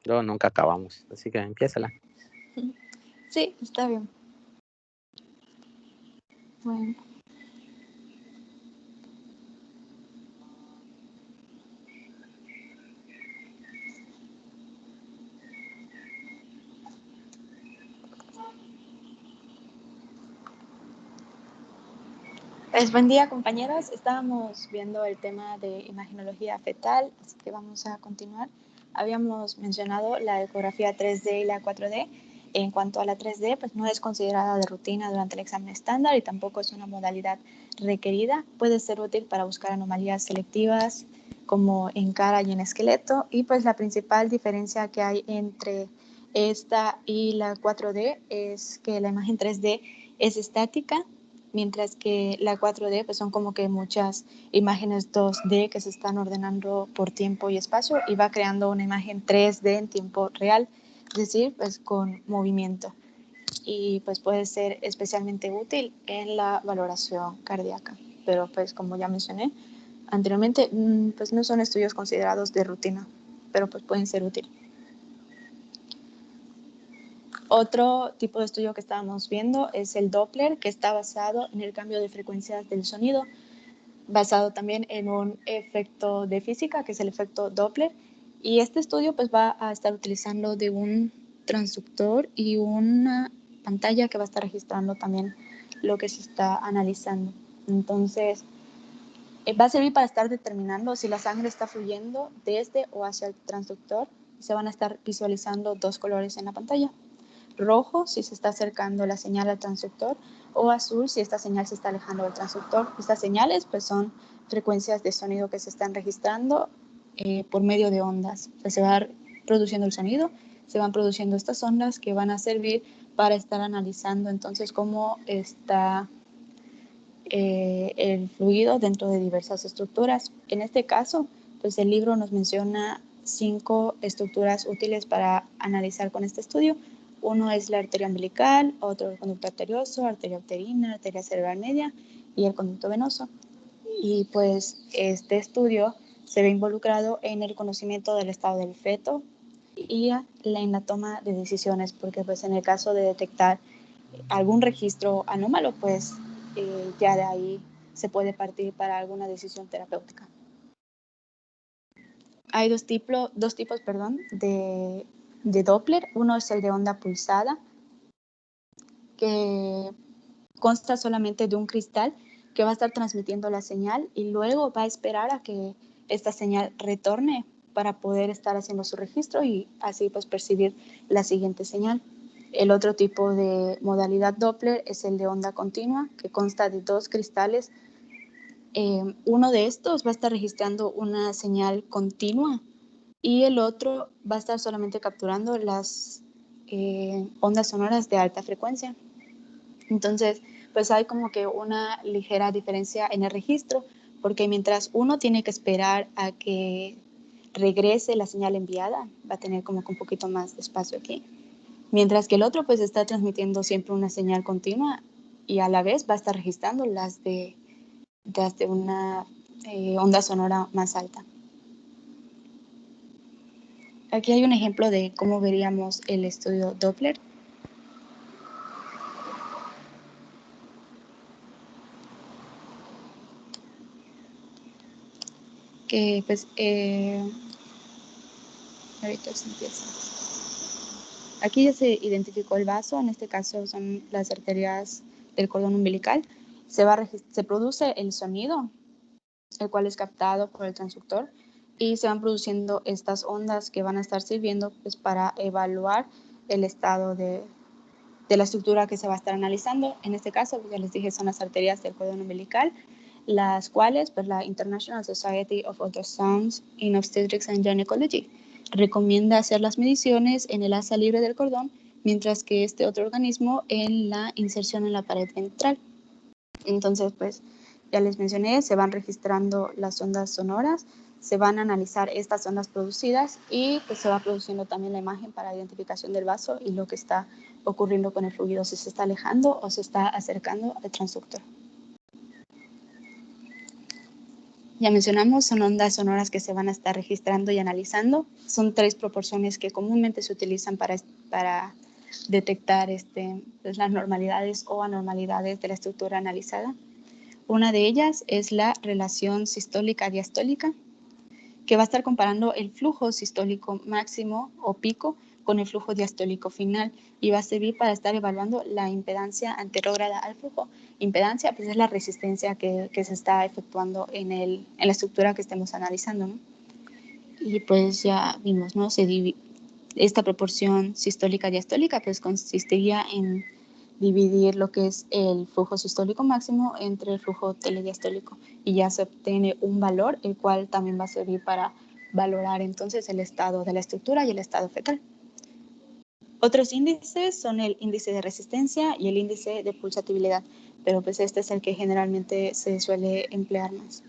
Luego nunca acabamos, así que empiézala. Sí, está bien. Bueno. Pues buen día, compañeros. Estábamos viendo el tema de imagenología fetal, así que vamos a continuar. Habíamos mencionado la ecografía 3D y la 4D. En cuanto a la 3D, pues no es considerada de rutina durante el examen estándar y tampoco es una modalidad requerida. Puede ser útil para buscar anomalías selectivas como en cara y en esqueleto. Y pues la principal diferencia que hay entre esta y la 4D es que la imagen 3D es estática, mientras que la 4D pues son como que muchas imágenes 2D que se están ordenando por tiempo y espacio y va creando una imagen 3D en tiempo real, es decir, pues con movimiento, y pues puede ser especialmente útil en la valoración cardíaca, pero pues como ya mencioné anteriormente, pues no son estudios considerados de rutina, pero pues pueden ser útiles. Otro tipo de estudio que estábamos viendo es el Doppler, que está basado en el cambio de frecuencias del sonido, basado también en un efecto de física, que es el efecto Doppler. Y este estudio pues va a estar utilizando de un transductor y una pantalla que va a estar registrando también lo que se está analizando. Entonces, va a servir para estar determinando si la sangre está fluyendo desde o hacia el transductor. Se van a estar visualizando dos colores en la pantalla. Rojo si se está acercando la señal al transductor, o azul si esta señal se está alejando del transductor. Estas señales pues son frecuencias de sonido que se están registrando por medio de ondas. O sea, se va produciendo el sonido, se van produciendo estas ondas que van a servir para estar analizando entonces cómo está el fluido dentro de diversas estructuras. En este caso, pues el libro nos menciona 5 estructuras útiles para analizar con este estudio. Uno es la arteria umbilical, otro el conducto arterioso, arteria uterina, arteria cerebral media y el conducto venoso. Y pues este estudio se ve involucrado en el conocimiento del estado del feto y en la toma de decisiones, porque pues en el caso de detectar algún registro anómalo, pues ya de ahí se puede partir para alguna decisión terapéutica. Hay dos tipos de Doppler. Uno es el de onda pulsada, que consta solamente de un cristal que va a estar transmitiendo la señal y luego va a esperar a que esta señal retorne para poder estar haciendo su registro y así pues percibir la siguiente señal. El otro tipo de modalidad Doppler es el de onda continua, que consta de dos cristales. Uno de estos va a estar registrando una señal continua y el otro va a estar solamente capturando las ondas sonoras de alta frecuencia. Entonces, pues hay como que una ligera diferencia en el registro, porque mientras uno tiene que esperar a que regrese la señal enviada, va a tener como que un poquito más de espacio aquí. Mientras que el otro pues está transmitiendo siempre una señal continua y a la vez va a estar registrando las de una onda sonora más alta. Aquí hay un ejemplo de cómo veríamos el estudio Doppler. Que pues ahorita se empieza. Aquí ya se identificó el vaso, en este caso son las arterias del cordón umbilical. Se produce el sonido, el cual es captado por el transductor, y se van produciendo estas ondas que van a estar sirviendo pues, para evaluar el estado de la estructura que se va a estar analizando. En este caso, ya les dije, son las arterias del cordón umbilical, las cuales pues, la International Society of Ultrasound in Obstetrics and Gynecology recomienda hacer las mediciones en el asa libre del cordón, mientras que este otro organismo en la inserción en la pared ventral. Entonces, pues ya les mencioné, se van registrando las ondas sonoras, se van a analizar estas ondas producidas y pues se va produciendo también la imagen para identificación del vaso y lo que está ocurriendo con el fluido, si se está alejando o se está acercando al transductor. ya mencionamos, son ondas sonoras que se van a estar registrando y analizando. Son 3 proporciones que comúnmente se utilizan para detectar pues, las normalidades o anormalidades de la estructura analizada. Una de ellas es la relación sistólica-diastólica, que va a estar comparando el flujo sistólico máximo o pico con el flujo diastólico final y va a servir para estar evaluando la impedancia anterógrada al flujo. Impedancia pues, es la resistencia que se está efectuando en la estructura que estemos analizando, ¿no? Y pues ya vimos, ¿no? Esta proporción sistólica-diastólica pues consistiría en dividir lo que es el flujo sistólico máximo entre el flujo telediastólico y ya se obtiene un valor, el cual también va a servir para valorar entonces el estado de la estructura y el estado fetal. Otros índices son el índice de resistencia y el índice de pulsatibilidad, pero pues este es el que generalmente se suele emplear más.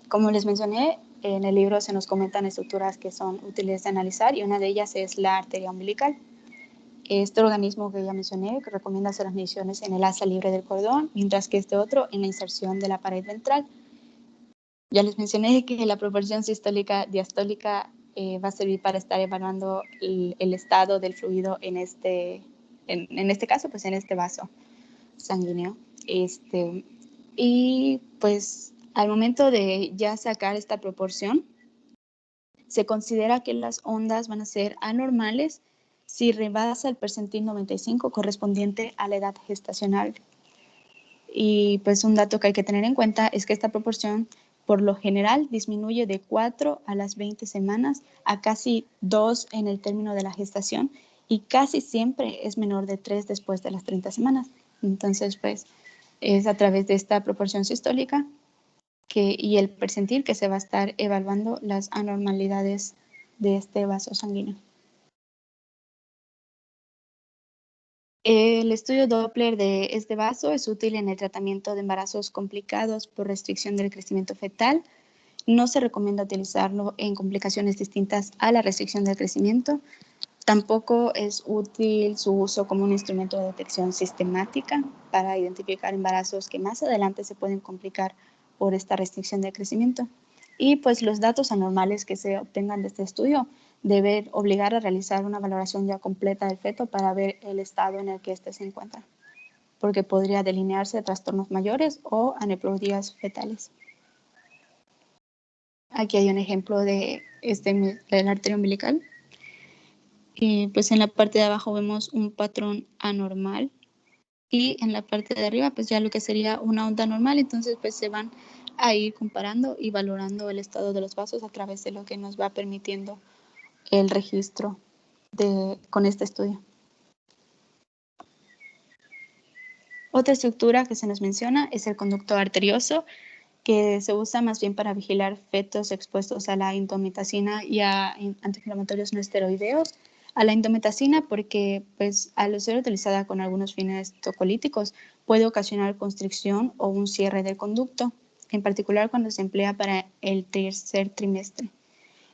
Como les mencioné, en el libro se nos comentan estructuras que son útiles de analizar y una de ellas es la arteria umbilical. Este organismo que ya mencioné que recomienda hacer las mediciones en el asa libre del cordón, mientras que este otro en la inserción de la pared ventral. Ya les mencioné que la proporción sistólica-diastólica va a servir para estar evaluando el estado del fluido en este caso, pues en este vaso sanguíneo. Y pues al momento de ya sacar esta proporción, se considera que las ondas van a ser anormales si rebasa el percentil 95 correspondiente a la edad gestacional. Y pues un dato que hay que tener en cuenta es que esta proporción por lo general disminuye de 4 a las 20 semanas a casi 2 en el término de la gestación y casi siempre es menor de 3 después de las 30 semanas. Entonces, pues es a través de esta proporción sistólica y el percentil que se va a estar evaluando las anormalidades de este vaso sanguíneo. El estudio Doppler de este vaso es útil en el tratamiento de embarazos complicados por restricción del crecimiento fetal. No se recomienda utilizarlo en complicaciones distintas a la restricción del crecimiento. Tampoco es útil su uso como un instrumento de detección sistemática para identificar embarazos que más adelante se pueden complicar por esta restricción del crecimiento. Y pues los datos anormales que se obtengan de este estudio deben obligar a realizar una valoración ya completa del feto para ver el estado en el que éste se encuentra, porque podría delinearse trastornos mayores o aneuploidías fetales. Aquí hay un ejemplo de la arteria umbilical. Pues en la parte de abajo vemos un patrón anormal y en la parte de arriba pues ya lo que sería una onda normal, entonces pues se van a ir comparando y valorando el estado de los vasos a través de lo que nos va permitiendo el registro con este estudio. Otra estructura que se nos menciona es el conducto arterioso, que se usa más bien para vigilar fetos expuestos a la indometacina y a antiinflamatorios no esteroideos. A la indometacina porque pues, al ser utilizada con algunos fines tocolíticos puede ocasionar constricción o un cierre del conducto, en particular cuando se emplea para el tercer trimestre.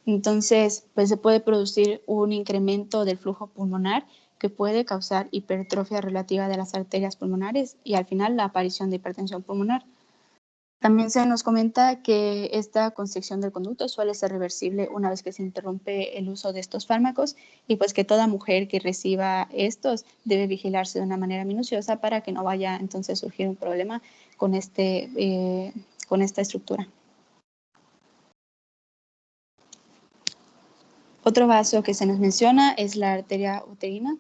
Entonces, pues se puede producir un incremento del flujo pulmonar que puede causar hipertrofia relativa de las arterias pulmonares y al final la aparición de hipertensión pulmonar. También se nos comenta que esta constricción del conducto suele ser reversible una vez que se interrumpe el uso de estos fármacos y pues que toda mujer que reciba estos debe vigilarse de una manera minuciosa para que no vaya entonces a surgir un problema con esta estructura. Otro vaso que se nos menciona es la arteria uterina,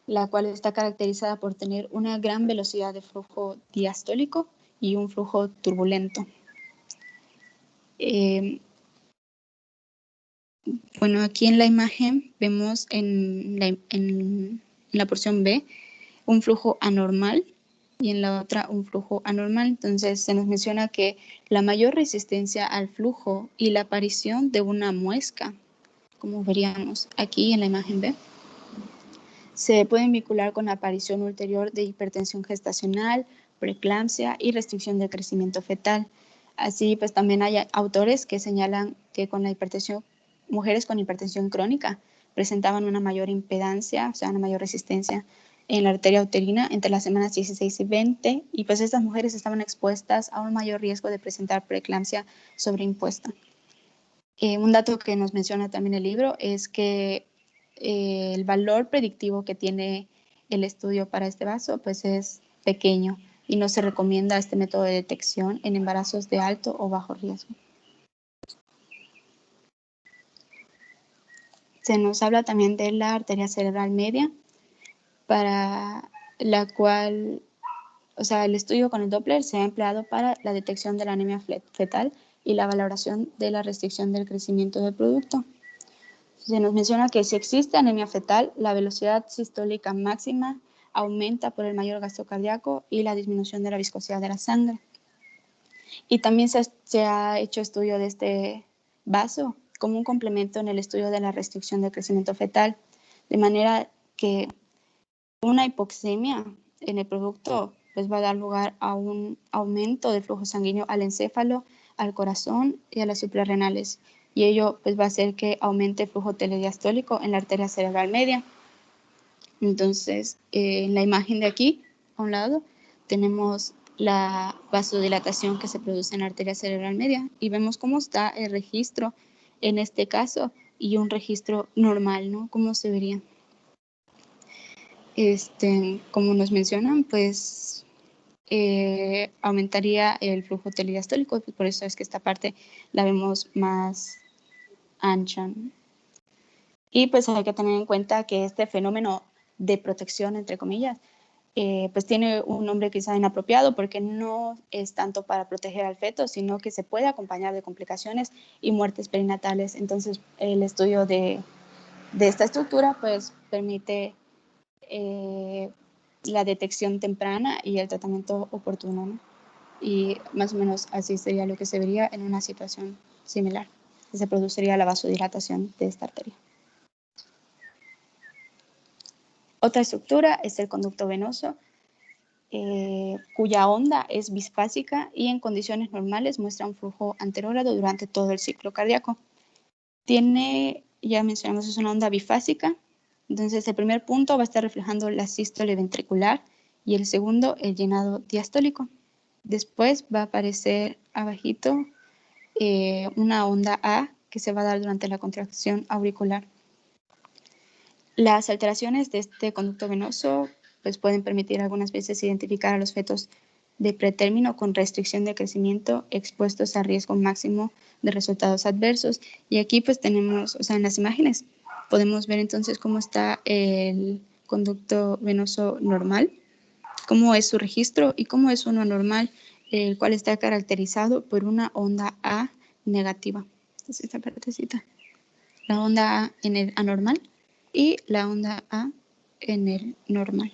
la cual está caracterizada por tener una gran velocidad de flujo diastólico y un flujo turbulento. Bueno, aquí en la imagen vemos en la porción B un flujo anormal y en la otra un flujo anormal. Entonces se nos menciona que la mayor resistencia al flujo y la aparición de una muesca, como veríamos aquí en la imagen B, se pueden vincular con la aparición ulterior de hipertensión gestacional, preeclampsia y restricción del crecimiento fetal. Así, pues también hay autores que señalan que con la hipertensión, mujeres con hipertensión crónica presentaban una mayor impedancia, o sea, una mayor resistencia en la arteria uterina entre las semanas 16 y 20, y pues estas mujeres estaban expuestas a un mayor riesgo de presentar preeclampsia sobreimpuesta. Un dato que nos menciona también el libro es que el valor predictivo que tiene el estudio para este vaso pues es pequeño y no se recomienda este método de detección en embarazos de alto o bajo riesgo. Se nos habla también de la arteria cerebral media, para la cual, o sea, el estudio con el Doppler se ha empleado para la detección de la anemia fetal y la valoración de la restricción del crecimiento del producto. Se nos menciona que si existe anemia fetal, la velocidad sistólica máxima aumenta por el mayor gasto cardíaco y la disminución de la viscosidad de la sangre. Y también se ha hecho estudio de este vaso como un complemento en el estudio de la restricción del crecimiento fetal, de manera que una hipoxemia en el producto pues va a dar lugar a un aumento del flujo sanguíneo al encéfalo, al corazón y a las suprarrenales, y ello pues va a hacer que aumente el flujo telediastólico en la arteria cerebral media. Entonces, en la imagen de aquí, a un lado, tenemos la vasodilatación que se produce en la arteria cerebral media y vemos cómo está el registro en este caso y un registro normal, ¿no? ¿Cómo se vería? Como nos mencionan, pues aumentaría el flujo telediastólico, por eso es que esta parte la vemos más ancha, ¿no? Y pues hay que tener en cuenta que este fenómeno de protección, entre comillas, pues tiene un nombre quizá inapropiado porque no es tanto para proteger al feto, sino que se puede acompañar de complicaciones y muertes perinatales. Entonces, el estudio de esta estructura pues permite la detección temprana y el tratamiento oportuno, ¿no? Y más o menos así sería lo que se vería en una situación similar, que se produciría la vasodilatación de esta arteria. Otra estructura es el conducto venoso, cuya onda es bisfásica y en condiciones normales muestra un flujo anterógrado durante todo el ciclo cardíaco. Tiene, ya mencionamos, es una onda bifásica. Entonces, el primer punto va a estar reflejando la sístole ventricular y el segundo, el llenado diastólico. Después va a aparecer abajito una onda A que se va a dar durante la contracción auricular. Las alteraciones de este conducto venoso pues, pueden permitir algunas veces identificar a los fetos de pretérmino con restricción de crecimiento expuestos a riesgo máximo de resultados adversos. Y aquí pues tenemos, o sea, en las imágenes podemos ver entonces cómo está el conducto venoso normal, cómo es su registro y cómo es uno normal, el cual está caracterizado por una onda A negativa. Es esta partecita. La onda A en el anormal y la onda A en el normal.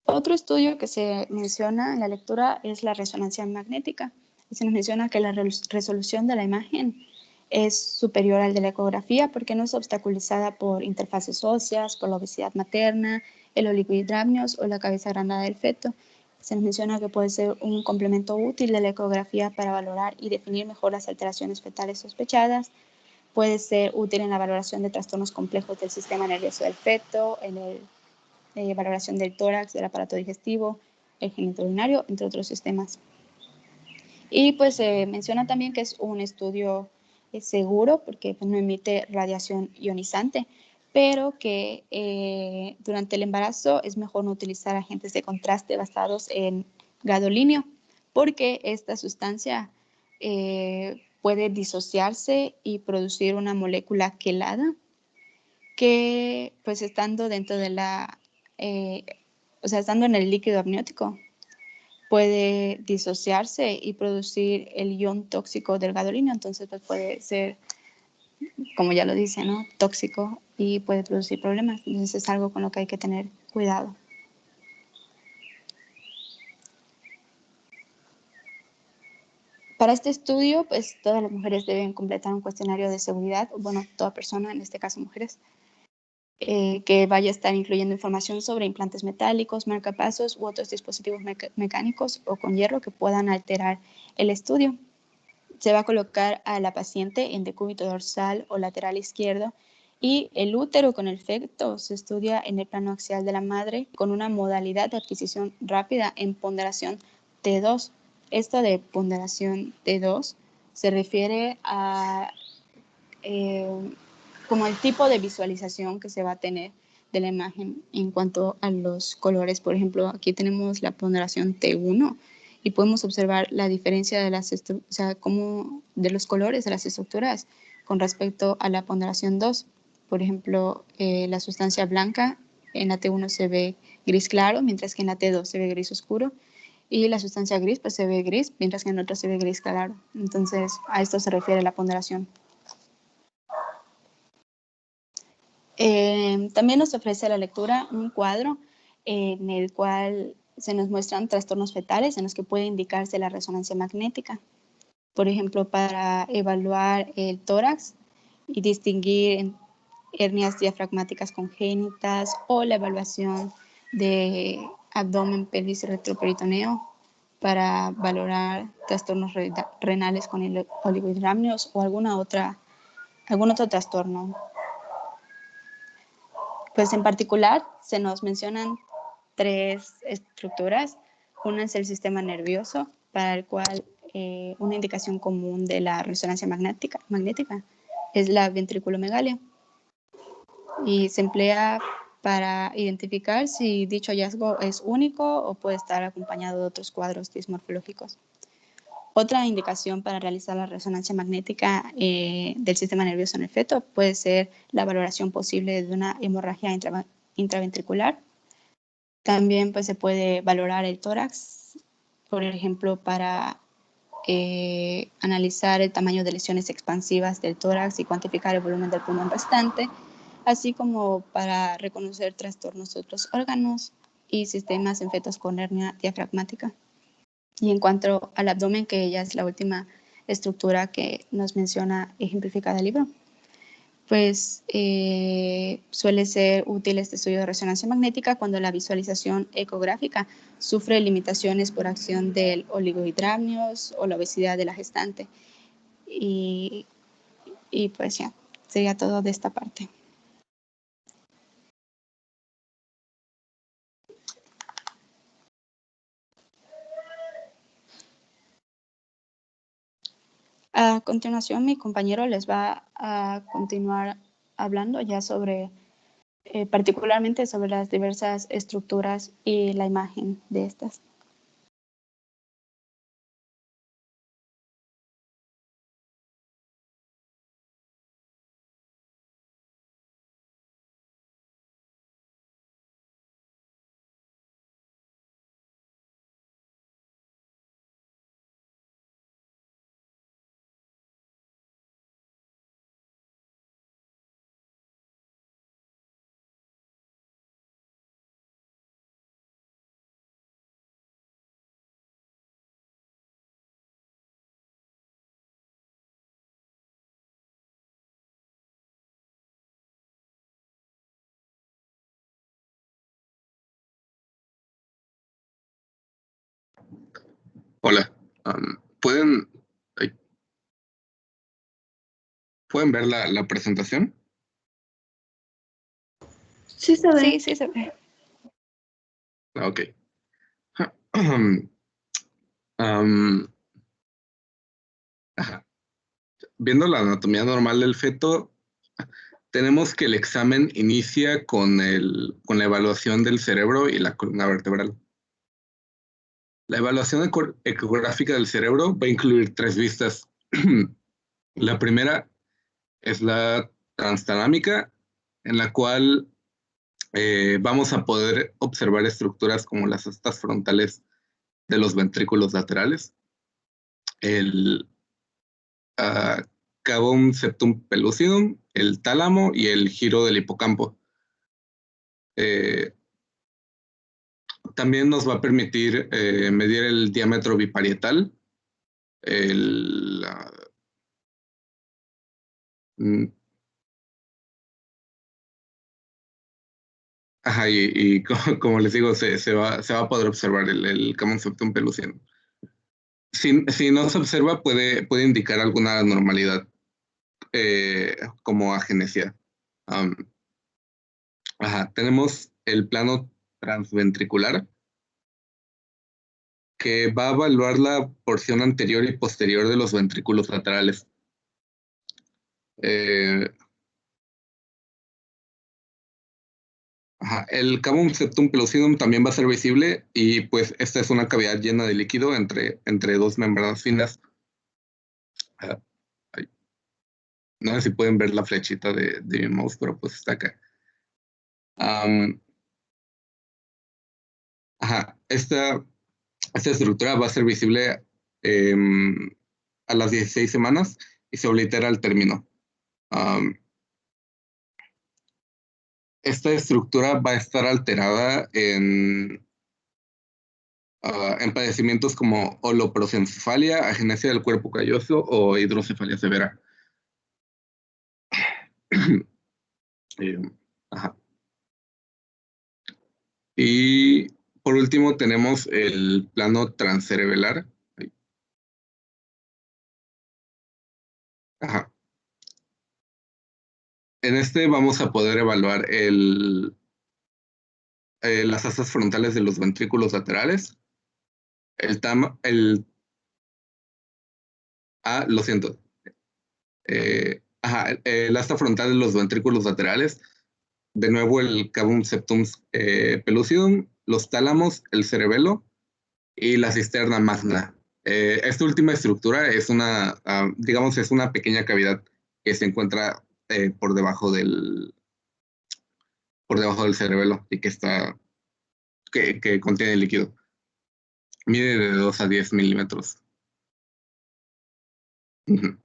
Otro estudio que se menciona en la lectura es la resonancia magnética. Se nos menciona que la resolución de la imagen es superior al de la ecografía porque no es obstaculizada por interfaces óseas, por la obesidad materna, el oligohidramnios o la cabeza agrandada del feto. Se nos menciona que puede ser un complemento útil de la ecografía para valorar y definir mejor las alteraciones fetales sospechadas. Puede ser útil en la valoración de trastornos complejos del sistema nervioso del feto, en la valoración del tórax, del aparato digestivo, el genitourinario, entre otros sistemas. Y pues se menciona también que es un estudio seguro porque pues, no emite radiación ionizante, pero que durante el embarazo es mejor no utilizar agentes de contraste basados en gadolinio porque esta sustancia puede disociarse y producir una molécula quelada que pues estando dentro de la, o sea, estando en el líquido amniótico, puede disociarse y producir el ion tóxico del gadolinio, entonces pues puede ser, como ya lo dice, ¿no? Tóxico y puede producir problemas, entonces es algo con lo que hay que tener cuidado. Para este estudio, pues todas las mujeres deben completar un cuestionario de seguridad, bueno, toda persona, en este caso mujeres, que vaya a estar incluyendo información sobre implantes metálicos, marcapasos u otros dispositivos mecánicos o con hierro que puedan alterar el estudio. Se va a colocar a la paciente en decúbito dorsal o lateral izquierdo Y el útero con el feto se estudia en el plano axial de la madre con una modalidad de adquisición rápida en ponderación T2. Esto de ponderación T2 se refiere a como el tipo de visualización que se va a tener de la imagen en cuanto a los colores. Por ejemplo, aquí tenemos la ponderación T1 y podemos observar la diferencia de las de los colores de las estructuras con respecto a la ponderación 2. Por ejemplo, la sustancia blanca en la T1 se ve gris claro, mientras que en la T2 se ve gris oscuro. Y la sustancia gris pues se ve gris, mientras que en otra se ve gris claro. Entonces, a esto se refiere la ponderación. También nos ofrece la lectura un cuadro en el cual se nos muestran trastornos fetales en los que puede indicarse la resonancia magnética. Por ejemplo, para evaluar el tórax y distinguir hernias diafragmáticas congénitas o la evaluación de abdomen, pelvis y retroperitoneo para valorar trastornos renales con oligohidramnios o algún otro trastorno. Pues en particular se nos mencionan 3 estructuras. Una es el sistema nervioso, para el cual una indicación común de la resonancia magnética es la ventriculomegalia y se emplea para identificar si dicho hallazgo es único o puede estar acompañado de otros cuadros dismorfológicos. Otra indicación para realizar la resonancia magnética del sistema nervioso en el feto puede ser la valoración posible de una hemorragia intraventricular. También pues, se puede valorar el tórax, por ejemplo, para analizar el tamaño de lesiones expansivas del tórax y cuantificar el volumen del pulmón restante, así como para reconocer trastornos de otros órganos y sistemas en fetos con hernia diafragmática. Y en cuanto al abdomen, que ya es la última estructura que nos menciona ejemplificada el libro, pues suele ser útil este estudio de resonancia magnética cuando la visualización ecográfica sufre limitaciones por acción del oligohidramnios o la obesidad de la gestante. Y pues ya, sería todo de esta parte. A continuación, mi compañero les va a continuar hablando ya sobre, particularmente sobre las diversas estructuras y la imagen de estas. Hola, ¿pueden ver la presentación? Sí se ve. Sí se ve. Ok. Viendo la anatomía normal del feto, tenemos que el examen inicia con la evaluación del cerebro y la columna vertebral. La evaluación ecográfica del cerebro va a incluir 3 vistas. La primera es la transtalámica, en la cual vamos a poder observar estructuras como las astas frontales de los ventrículos laterales, el cavum septum pellucidum, el tálamo y el giro del hipocampo. También nos va a permitir medir el diámetro biparietal, ajá, y como les digo, se va a poder observar el cavum septum pellucidum. Si no se observa, puede indicar alguna anormalidad, como agenesia. Am, tenemos el plano transventricular, que va a evaluar la porción anterior y posterior de los ventrículos laterales. Eh, el cavum septum pellucidum también va a ser visible y pues esta es una cavidad llena de líquido entre dos membranas finas. Ajá, ahí. No sé si pueden ver la flechita de mi mouse, pero pues está acá. Am, esta estructura va a ser visible a las 16 semanas y se oblitera al término. Am, esta estructura va a estar alterada en padecimientos como holoprosencefalia, agenesia del cuerpo calloso o hidrocefalia severa. Eh, ajá. Y por último tenemos el plano transcerebelar. Ajá. En este vamos a poder evaluar las asas frontales de los ventrículos laterales, lo siento, el asta frontal de los ventrículos laterales, de nuevo el cavum septum pellucidum, los tálamos, el cerebelo y la cisterna magna. Esta última estructura es digamos, es una pequeña cavidad que se encuentra por debajo del cerebelo y que contiene líquido. Mide de 2 a 10 milímetros. Ujú.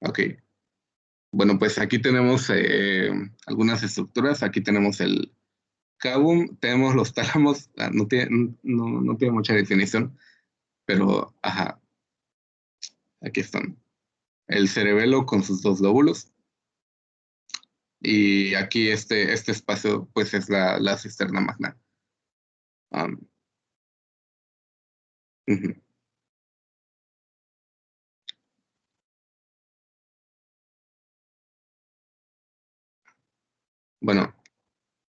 Ok. Bueno, pues aquí tenemos algunas estructuras. Aquí tenemos el cavum, tenemos los tálamos. No tiene mucha definición, pero aquí están. El cerebelo con sus dos lóbulos. Y aquí este espacio, pues es la cisterna magna. Am, ujú. Bueno,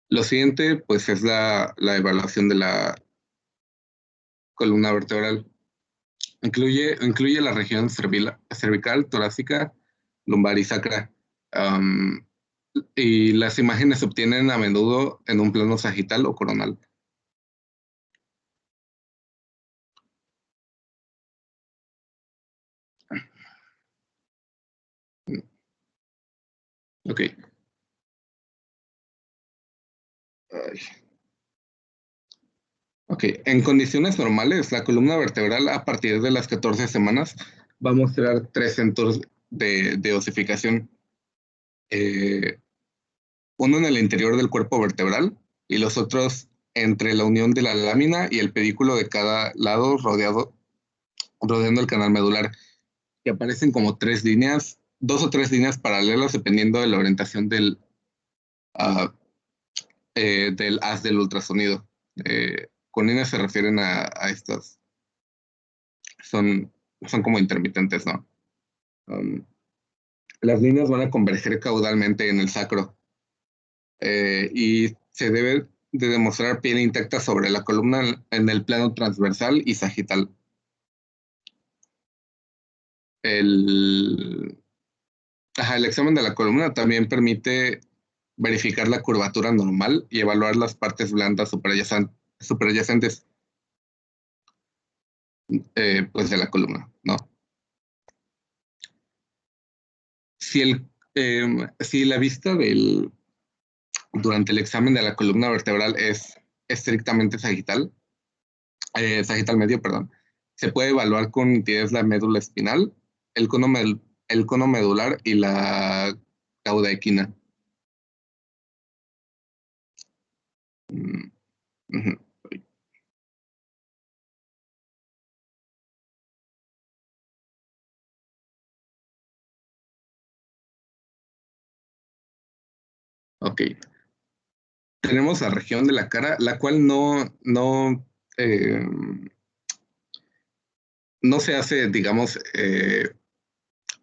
lo siguiente, pues es la evaluación de la columna vertebral. Incluye la región cervical, torácica, lumbar y sacra. Am, y las imágenes se obtienen a menudo en un plano sagital o coronal. Ok. Ay. Ok, en condiciones normales, la columna vertebral a partir de las 14 semanas va a mostrar tres centros de osificación. Eh, uno en el interior del cuerpo vertebral y los otros entre la unión de la lámina y el pedículo de cada lado rodeando el canal medular, que aparecen como dos o tres líneas paralelas dependiendo de la orientación ah, del haz del ultrasonido. Con líneas se refieren a estas, son, son como intermitentes, ¿no? Um, las líneas van a converger caudalmente en el sacro y se debe de demostrar piel intacta sobre la columna en el plano transversal y sagital. El, el examen de la columna también permite verificar la curvatura normal y evaluar las partes blandas supradyacentes pues de la columna, ¿no? Si la vista durante el examen de la columna vertebral es estrictamente sagital medio, perdón, se puede evaluar con nitidez la médula espinal, el cono medular y la cauda equina. Mm, ujú. Ok. tenemos la región de la cara, la cual no se hace, digamos,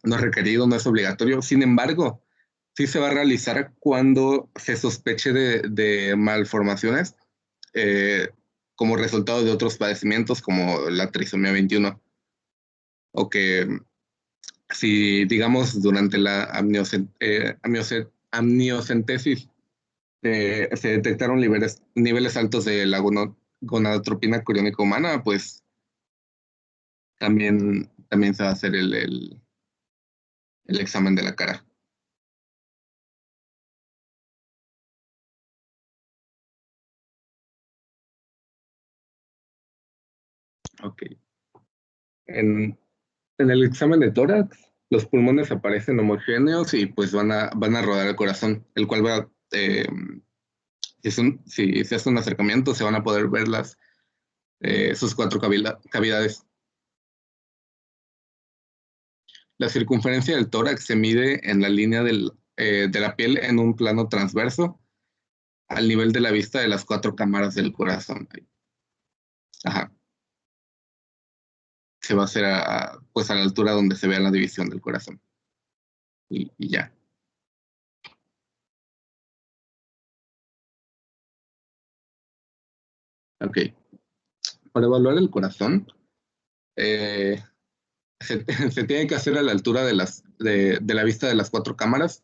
no es requerido, no es obligatorio. Sin embargo, sí se va a realizar cuando se sospeche de malformaciones como resultado de otros padecimientos como la trisomía 21. O que si, digamos, durante la amniocentesis se detectaron niveles altos de la gonadotropina coriónica humana, pues también se va a hacer el examen de la cara. Ok. En el examen de tórax, los pulmones aparecen homogéneos y pues van a rodar el corazón, el cual va, si se hace un acercamiento, se van a poder ver sus cuatro cavidades. La circunferencia del tórax se mide en la línea de la piel en un plano transverso al nivel de la vista de las cuatro cámaras del corazón. Ajá. Se va a hacer pues a la altura donde se vea la división del corazón. Y ya. Ok. Para evaluar el corazón, eh, se tiene que hacer a la altura de la vista de las cuatro cámaras.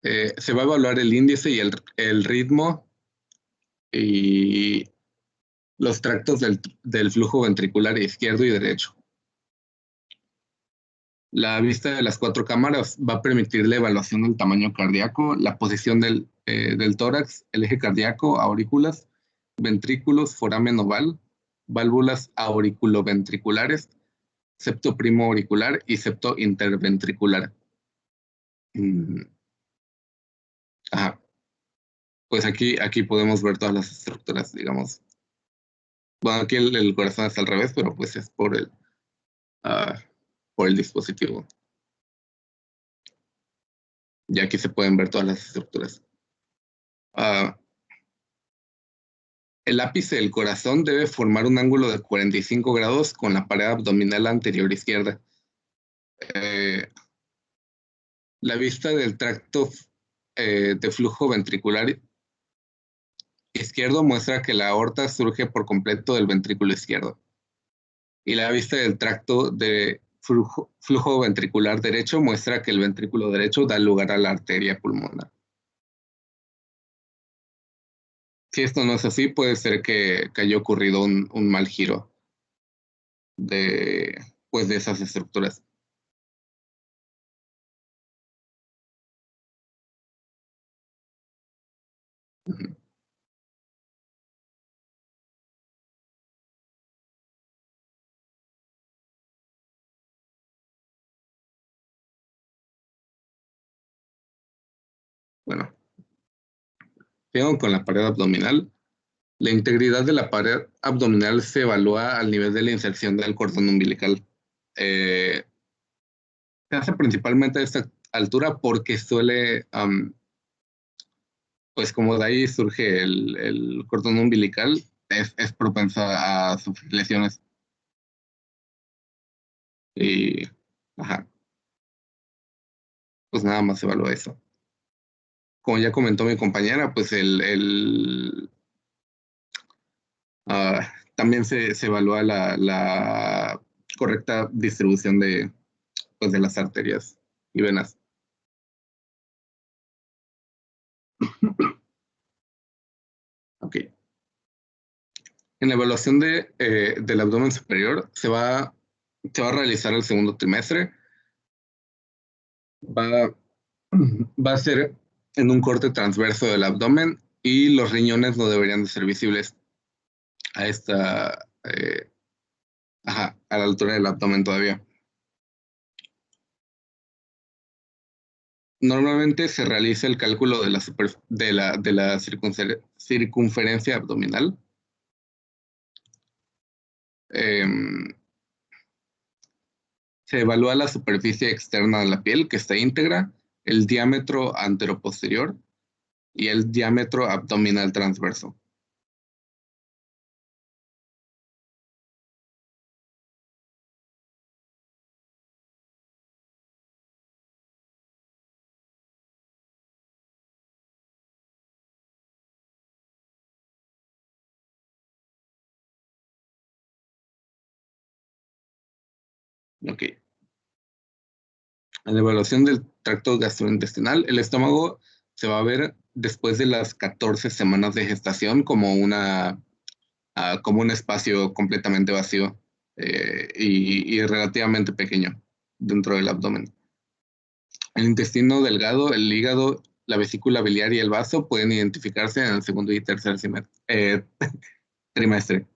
Se va a evaluar el índice y el ritmo y los tractos del flujo ventricular izquierdo y derecho. La vista de las cuatro cámaras va a permitir la evaluación del tamaño cardíaco, la posición del tórax, el eje cardíaco, aurículas, ventrículos, foramen oval, válvulas auriculoventriculares, septo primo auricular y septo interventricular. Mm, Ajá. Pues aquí podemos ver todas las estructuras, digamos. Bueno, aquí el corazón está al revés, pero pues es ah, por el dispositivo. Y aquí se pueden ver todas las estructuras. Ah, el ápice del corazón debe formar un ángulo de 45 grados con la pared abdominal anterior izquierda. Eh, la vista del tracto de flujo ventricular izquierdo muestra que la aorta surge por completo del ventrículo izquierdo. Y la vista del tracto de flujo ventricular derecho muestra que el ventrículo derecho da lugar a la arteria pulmonar. Si esto no es así, puede ser que haya ocurrido un mal giro pues de esas estructuras. Ujú. Bueno, sigamos con la pared abdominal. La integridad de la pared abdominal se evalúa al nivel de la inserción del cordón umbilical. Eh, Se hace principalmente a esta altura porque pues como de ahí surge el cordón umbilical, es propensa a sufrir lesiones. Y, ajá, pues nada más se evalúa eso. Como ya comentó mi compañera, pues también se evalúa la correcta distribución pues, de las arterias y venas. Ok. En la evaluación del abdomen superior se va a realizar el segundo trimestre. Va, va a ser en un corte transverso del abdomen y los riñones no deberían de ser visibles a a la altura del abdomen todavía. Normalmente se realiza el cálculo de la circunferencia abdominal. Em, Se evalúa la superficie externa de la piel, que está íntegra, el diámetro anteroposterior, y el diámetro abdominal transverso. Ok. En la evaluación del tracto gastrointestinal, el estómago se va a ver después de las 14 semanas de gestación como como un espacio completamente vacío y relativamente pequeño dentro del abdomen. El intestino delgado, el hígado, la vesícula biliar y el vaso pueden identificarse en el segundo y tercer trimestre.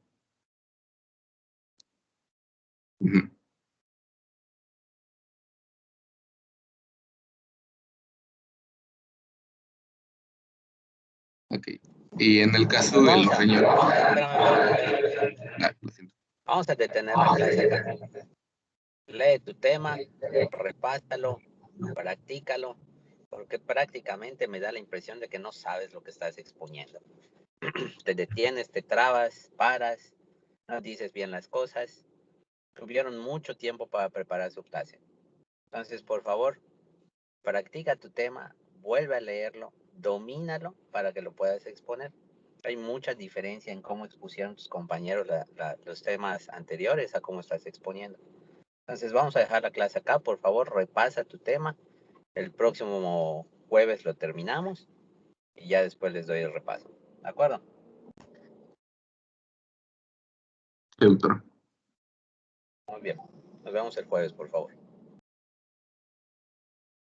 Ujú. Ok. Y en el caso Pues del vamos a, riñón. espérame. Lo siento. Vamos a detener la clase acá. Lee tu tema, repásalo, practícalo, porque prácticamente me da la impresión de que no sabes lo que estás exponiendo. Te detienes, te trabas, paras, no dices bien las cosas. Tuvieron mucho tiempo para preparar su clase. Entonces, por favor, practica tu tema, vuelve a leerlo, domínalo para que lo puedas exponer. Hay mucha diferencia en cómo expusieron tus compañeros los temas anteriores a cómo estás exponiendo. Entonces vamos a dejar la clase acá, por favor, repasa tu tema. El próximo jueves lo terminamos y ya después les doy el repaso. ¿De acuerdo? Sí, doctor. Muy bien. Nos vemos el jueves, por favor.